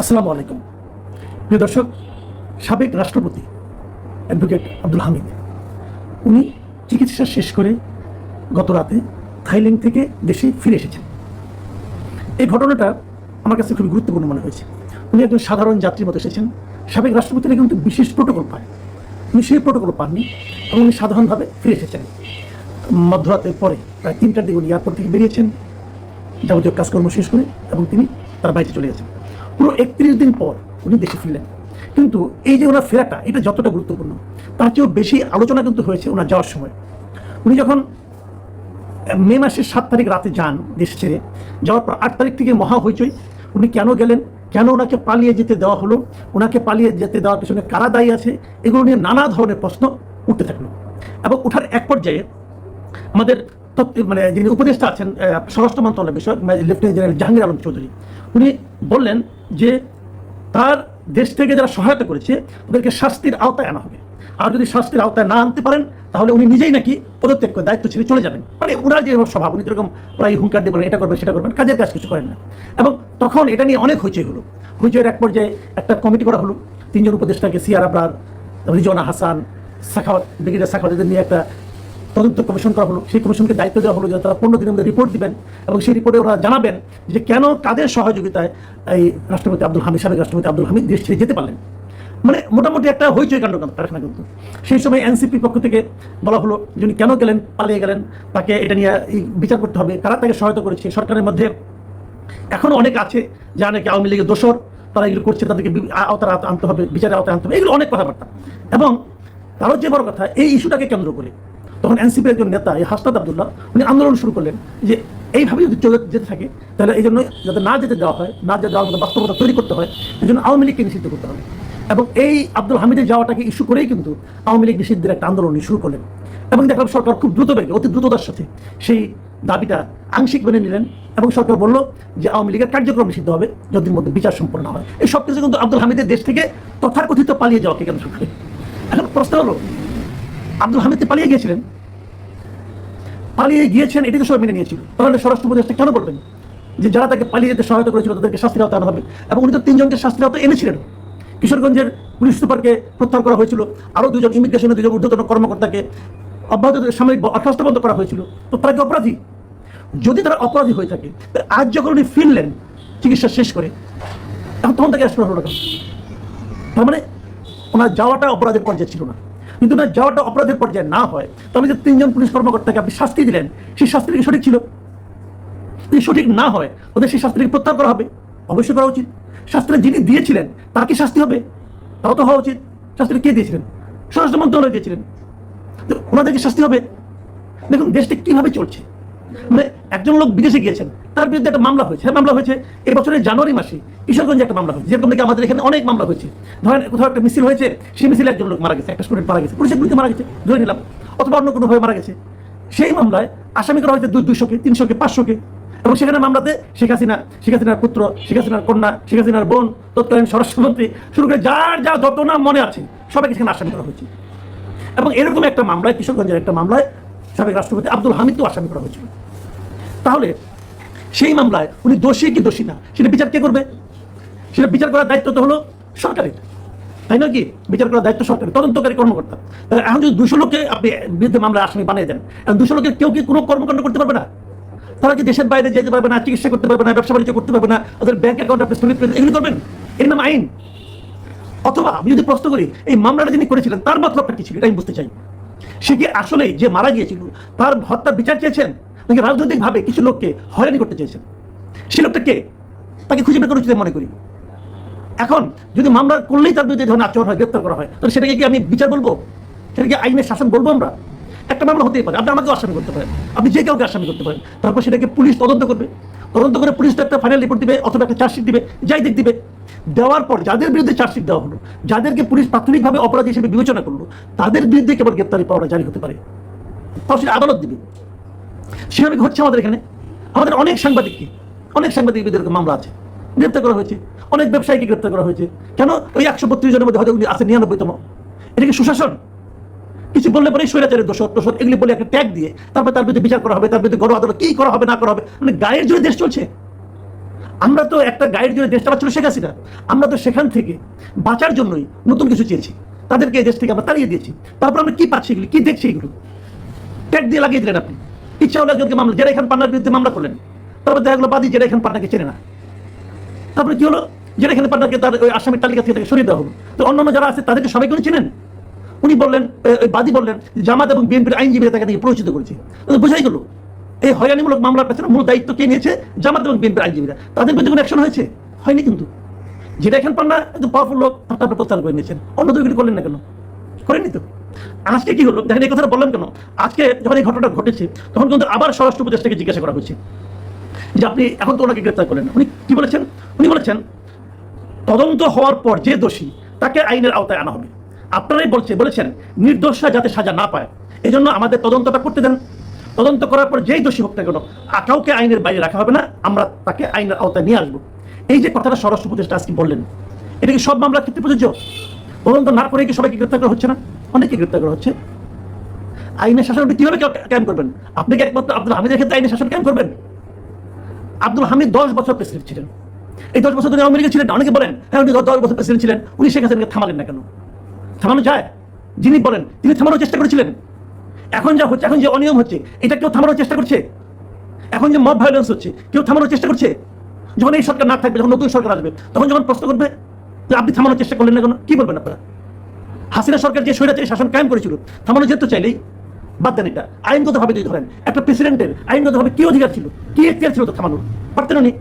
আসসালামু আলাইকুম। প্রিয় দর্শক, সাবেক রাষ্ট্রপতি অ্যাডভোকেট আব্দুল হামিদ উনি চিকিৎসা শেষ করে গত রাতে থাইল্যান্ড থেকে দেশে ফিরে এসেছেন। এই ঘটনাটা আমার কাছে খুবই গুরুত্বপূর্ণ মনে হয়েছে। উনি একজন সাধারণ যাত্রীর মতো এসেছেন। সাবেক রাষ্ট্রপতিরা কিন্তু বিশেষ প্রোটোকল পায়, উনি সেই প্রোটোকল পাননি এবং উনি সাধারণভাবে ফিরে এসেছেন। মধ্যরাতের পরে প্রায় 3টার দিকে উনি এয়ারপোর্ট থেকে বেরিয়েছেন যাবতীয় কাজকর্ম শেষ করে, এবং তিনি তার বাড়িতে চলে গেছেন। পুরো 31 দিন পর উনি দেশে ফিরলেন। কিন্তু এই যে ওনার ফেরাটা, এটা যতটা গুরুত্বপূর্ণ তার চেয়েও বেশি আলোচনা কিন্তু হয়েছে ওনার যাওয়ার সময়। উনি যখন মে মাসের 7 তারিখ রাতে যান দেশ ছেড়ে, যাওয়ার পর 8 তারিখ থেকে মহা হইচই। উনি কেন গেলেন, কেন ওনাকে পালিয়ে যেতে দেওয়া হলো, ওনাকে পালিয়ে যেতে দেওয়ার পেছনে কারা দায়ী আছে, এগুলো নিয়ে নানা ধরনের প্রশ্ন উঠতে থাকলো। এবং ওঠার এক পর্যায়ে আমাদের যিনি উপদেষ্টা আছেন স্বরাষ্ট্র মন্ত্রণালয়ের বিষয়ক লেফটেন্যান্ট জেনারেল জাহাঙ্গীর আলম চৌধুরী, উনি বললেন যে তার দেশ থেকে যারা সহায়তা করেছে ওদেরকে শাস্তির আওতায় আনা হবে, আর যদি শাস্তির আওতায় না আনতে পারেন তাহলে উনি নিজেই নাকি পদত্যাগ করে দায়িত্ব ছেড়ে চলে যাবেন। মানে ওনার যে স্বভাব, উনি যেরকম প্রায় হুঙ্কার দিয়ে বলেন এটা করবেন সেটা করবেন, কাজের কাজ কিছু করেন না। এবং তখন এটা নিয়ে অনেক হইচই হলো। হইচইয়ের এক পর্যায়ে একটা কমিটি করা হলো, 3 জন উপদেষ্টাকে, সিআর আবরার, রিজওয়ানা হাসান, সাখাওয়াত, ব্রিগেডিয়ার সাখাওয়াতদের নিয়ে একটা তদন্ত কমিশন করা হলো। সেই কমিশনকে দায়িত্ব দেওয়া হলো যে তারা 15 দিনের মধ্যে রিপোর্ট দিবেন এবং সেই রিপোর্টে ওরা জানাবেন যে কেন কাদের সহযোগিতায় এই রাষ্ট্রপতি আব্দুল হামিদ, সাবেক রাষ্ট্রপতি আব্দুল হামিদ দেশ ছেড়ে যেতে পারলেন। মানে মোটামুটি একটা হইচই কাণ্ড কারখানা। কিন্তু সেই সময় এনসিপির পক্ষ থেকে বলা হলো যে উনি কেন গেলেন, পালিয়ে গেলেন, তাকে এটা নিয়ে বিচার করতে হবে, কারা তাকে সহায়তা করেছে। সরকারের মধ্যে এখনো অনেক আছে যা নাকি আওয়ামী লীগের দোসর, তারা এগুলো করছে, তাদেরকে আওতায় আনতে হবে, বিচারের আওতায় আনতে হবে, এগুলো অনেক কথাবার্তা। এবং তারও যে বড় কথা, এই ইস্যুটাকে কেন্দ্র করে তখন এনসিপির একজন নেতা হাসনাত আব্দুল্লাহ উনি আন্দোলন শুরু করলেন যে এইভাবে যদি চলে যেতে থাকে তাহলে এই জন্য যাতে না যেতে দেওয়া হয়, না যেতে দেওয়ার মতো বাস্তবতা তৈরি করতে হয়, এই জন্য আওয়ামী লীগকে নিষিদ্ধ করতে হবে। এবং এই আব্দুল হামিদের যাওয়াটাকে ইস্যু করেই কিন্তু আওয়ামী লীগ নিষিদ্ধের একটা আন্দোলন শুরু করলেন। এবং দেখলাম সরকার খুব দ্রুত বেগে, অতি দ্রুততার সাথে সেই দাবিটা আংশিক মেনে নিলেন এবং সরকার বলল যে আওয়ামী লীগের কার্যক্রম নিষিদ্ধ হবে যতদিন মধ্যে বিচার সম্পন্ন হয়। এই সব কিছু কিন্তু আব্দুল হামিদের দেশ থেকে তথাকথিত পালিয়ে যাওয়াকে কেন্দ্র করে। এখন প্রশ্ন হলো, আব্দুল হামিদ পালিয়ে গিয়েছিলেন, পালিয়ে গিয়েছেন এটি তো সবাই মেনে নিয়েছিল, তাহলে স্বরাষ্ট্র উপদেষ্টা কেন বলবেন যে যারা তাকে পালিয়ে যেতে সহায়তা করেছিল তাদেরকে শাস্তির আওতায় আনা হবে? এবং উনি তো 3 জনকে শাস্তির আওতায় এনেছিলেন। কিশোরগঞ্জের পুলিশ সুপারকে প্রত্যাহার করা হয়েছিল, আরও 2 জন ইমিগ্রেশনের 2 জন ঊর্ধ্বতন কর্মকর্তাকে অব্যাহত সাময়িক অর্থাস্ত বন্ধ করা হয়েছিল। তো তারা কি অপরাধী? যদি তারা অপরাধী হয়ে থাকে, আজ যখন উনি ফিরলেন চিকিৎসা শেষ করে, এখন তখন তাকে অ্যারেস্ট করা হলো। তার মানে ওনার যাওয়াটা অপরাধের পর্যায়ে ছিল না। কিন্তু না, যাওয়াটা অপরাধের পর্যায়ে না হয় তবে যে 3 জন পুলিশ কর্মকর্তাকে আপনি শাস্তি দিলেন, সেই শাস্তিটা কি সঠিক ছিল? যদি সঠিক না হয় ওদের সেই শাস্তিটাকে প্রত্যাহার করা হবে, অবশ্যই করা উচিত। শাস্তিটা যিনি দিয়েছিলেন তার কি শাস্তি হবে? তাও তো হওয়া উচিত। শাস্তিটা কে দিয়েছিলেন? স্বরাষ্ট্র মন্ত্রণালয় দিয়েছিলেন, তো ওনাদেরকে শাস্তি হবে। দেখুন দেশটা কিভাবে চলছে। মানে একজন লোক বিদেশে গিয়েছেন, তার বিরুদ্ধে একটা মামলা হয়েছে। মামলা হয়েছে এই বছরের জানুয়ারি মাসে কিশোরগঞ্জে একটা মামলা হয়েছে, যেরকম নাকি আমাদের এখানে অনেক মামলা হয়েছে। ধরেন কোথাও একটা মিছিল হয়েছে, সেই মিছিলে একজন লোক মারা গেছে, একটা স্টুডেন্ট মারা গেছে, পুলিশের গুলিতে মারা গেছে, ধরে নিলাম, অথবা অন্য কোনোভাবে মারা গেছে। সেই মামলায় আসামি করা হয়েছে 200কে, 300কে, 500কে। এবং সেখানে মামলাতে শেখ হাসিনার পুত্র, শেখ হাসিনার কন্যা, শেখ হাসিনার বোন, তৎকালীন স্বরাষ্ট্রমন্ত্রী শুরু করে যার যা যত নাম মনে আছে সবাইকে সেখানে আসামি করা হয়েছে। এবং এরকম একটা মামলায়, কিশোরগঞ্জের একটা মামলায় সাবেক রাষ্ট্রপতি আব্দুল হামিদকেও আসামি করা হয়েছিল। তাহলে সেই মামলায় উনি দোষী কি দোষী না সেটা বিচার কে করবে? সেটা বিচার করার দায়িত্ব তো হলো সরকারের, তাই না? কি বিচার করার দায়িত্ব সরকারের, তদন্তকারী কর্মকর্তা। তাহলে এখন যদি 200 লোককে আপনি বিরুদ্ধে মামলা আসামি বানিয়ে দেন, এখন 200 লোকের কেউ কি কোনো কর্মকাণ্ড করতে পারবে না? তারা কি দেশের বাইরে যেতে পারবে না, চিকিৎসা করতে পারবে না, ব্যবসা বাণিজ্য করতে পারবে না, ওদের ব্যাংক অ্যাকাউন্ট আপনি স্থগিত করে এগুলি করবেন? এর নাম আইন? অথবা আমি যদি প্রশ্ন করি এই মামলাটা যিনি করেছিলেন তার মতলবটা কি ছিল, এটা আমি বুঝতে চাই। সে কি আসলে যে মারা গিয়েছিল তার হত্যার বিচার চেয়েছেন, নাকি রাজনৈতিকভাবে কিছু লোককে হয়রানি করতে চেয়েছেন? সে লোকটা কে, তাকে খুঁজে বের করা উচিত মনে করি। এখন যদি মামলা করলেই তার বিরুদ্ধে ধরনের আচরণ হয়, গ্রেপ্তার করা হয়, তাহলে সেটাকে কি আমি বিচার বলবো? সেটাকে আইনের শাসন বলবো? আমরা একটা মামলা হতেই পারে, আপনি আমাকেও আসামি করতে পারেন, আপনি যে কাউকে আসামি করতে পারেন, তারপর সেটাকে পুলিশ তদন্ত করবে, তদন্ত করে পুলিশ তো একটা ফাইনাল রিপোর্ট দিবে অথবা একটা চার্জশিট দিবে, যাই দিবে। দেওয়ার পর যাদের বিরুদ্ধে চার্জশিট দেওয়া হলো, যাদেরকে পুলিশ প্রাথমিকভাবে অপরাধী হিসেবে বিবেচনা করলো, তাদের বিরুদ্ধে কেবল গ্রেপ্তারি পাওয়াটা জারি হতে পারে, তাও সেটা আদালত দিবে। সেভাবে হচ্ছে আমাদের এখানে। আমাদের অনেক সাংবাদিক বিরুদ্ধে মামলা আছে, গ্রেপ্তার করা হয়েছে, অনেক ব্যবসায়ীকে গ্রেপ্তার করা হয়েছে। কেন? ওই 132 জনের মধ্যে হয়তো আছে 99তম। এটা কি সুশাসন? কিছু বললে পরে স্বৈরাচারের দোষর এগুলি বলে একটা ট্যাগ দিয়ে তারপর তার বিরুদ্ধে বিচার করা হবে, তার বিরুদ্ধে গণ আদালত কি করা হবে না করা হবে, মানে গায়ের জোরে দেশ চলছে। আমরা তো একটা গাইড জন্য দেশটা ছিল শেখ হাসিনা, আমরা তো সেখান থেকে বাঁচার জন্যই নতুন কিছু চেয়েছি, তাদেরকে এই দেশ থেকে আমরা তাড়িয়ে দিয়েছি। তারপর আমরা কি পাচ্ছি এগুলি, কি দেখছি এগুলো? ট্যাগ দিয়ে লাগিয়ে দিলেন আপনি, ইচ্ছা হলে একজনকে মামলা, জেরা খান পান্নার বিরুদ্ধে মামলা করলেন, তারপর দেখা গেলো বাদী জেরা খান পান্নাকে চেনে না, তারপরে কি হলো, জেরা খান পান্নাকে তার ওই আসামির তালিকা থেকে তাকে সরিয়ে দেওয়া হলো। তো অন্যান্য যারা আছে তাদেরকে সবাইকে উনি চেনেন। উনি বললেন, ওই বাদী বললেন জামাত এবং বিএনপির আইনজীবীরা তাকে পরিচিত করেছে। বোঝাই গেল এই হয়রানিমূলক মামলার পেছনে মূল দায়িত্ব কে নিয়েছে? জামাত এবং বিএনপির আইনজীবীরা। তাদের বিরুদ্ধে কোনো অ্যাকশন হয়েছে? হয়নি। কিন্তু যেটা এখন পান্না একটু পাওয়ারফুল লোক, আপনার প্রত্যাহার করে নিয়েছেন, অন্য দুইগুলি করলেন না কেন? করেননি তো। আজকে কি হলো দেখেন, এই কথাটা বললাম কেন? আজকে যখন এই ঘটনাটা ঘটেছে তখন কিন্তু আবার স্বরাষ্ট্র উপদেষ্টাকে জিজ্ঞাসা করা হয়েছে যে আপনি এখন তো ওনাকে গ্রেপ্তার করলেন। উনি কি বলেছেন? উনি বলেছেন তদন্ত হওয়ার পর যে দোষী তাকে আইনের আওতায় আনা হবে। আপনারাই বলেছেন নির্দোষরা যাতে সাজা না পায়, এজন্য আমাদের তদন্তটা করতে দেন। তদন্ত করার পর যেই দোষী হোক না কেন কাউকে আইনের বাইরে রাখা হবে না, আমরা তাকে আইনের আওতায় নিয়ে আসবো। এই যে কথাটা স্বরাষ্ট্র উপদেষ্টা আজকে বললেন, এটা কি সব মামলার ক্ষেত্রে প্রযোজ্য? তদন্ত না করে কি সবাইকে গ্রেপ্তার করা হচ্ছে না? অনেকে গ্রেপ্তার করা হচ্ছে। আইনের শাসন আপনি কিভাবে কায়েম করবেন? আপনি কি একমাত্র আব্দুল হামিদের ক্ষেত্রে আইনের শাসন কায়েম করবেন? আব্দুল হামিদ 10 বছর প্রেসিডেন্ট ছিলেন। এই 10 বছর ধরে আওয়ামী লীগে ছিলেন। অনেকে বলেন হ্যাঁ উনি 10 বছর প্রেসিডেন্ট ছিলেন, উনি শেখ হাসিনাকে থামালেন না কেন? থামানো যায়? যিনি বলেন তিনি থামানোর চেষ্টা করেছিলেন। এখন যা হচ্ছে, এখন যে অনিয়ম হচ্ছে, এটা কেউ থামানোর চেষ্টা করছে? এখন যে মব ভায়োলেন্স হচ্ছে, কেউ থামানোর চেষ্টা করছে? যখন এই সরকার না থাকবে, যখন নতুন সরকার আসবে, তখন যখন প্রশ্ন করবে যে আপনি থামানোর চেষ্টা করলেন না কেন, কি বলবেন আপনারা? হাসিনা সরকার যে স্বৈরাচারী শাসন কায়েম করেছিল, থামানো যেত চাইলেই। বাদ দেন এটা। আইনগতভাবে যদি ধরেন একটা প্রেসিডেন্টের আইনগতভাবে কি অধিকার ছিল, কি এখতিয়ার ছিল তো থামানোর? পারতেন উনি?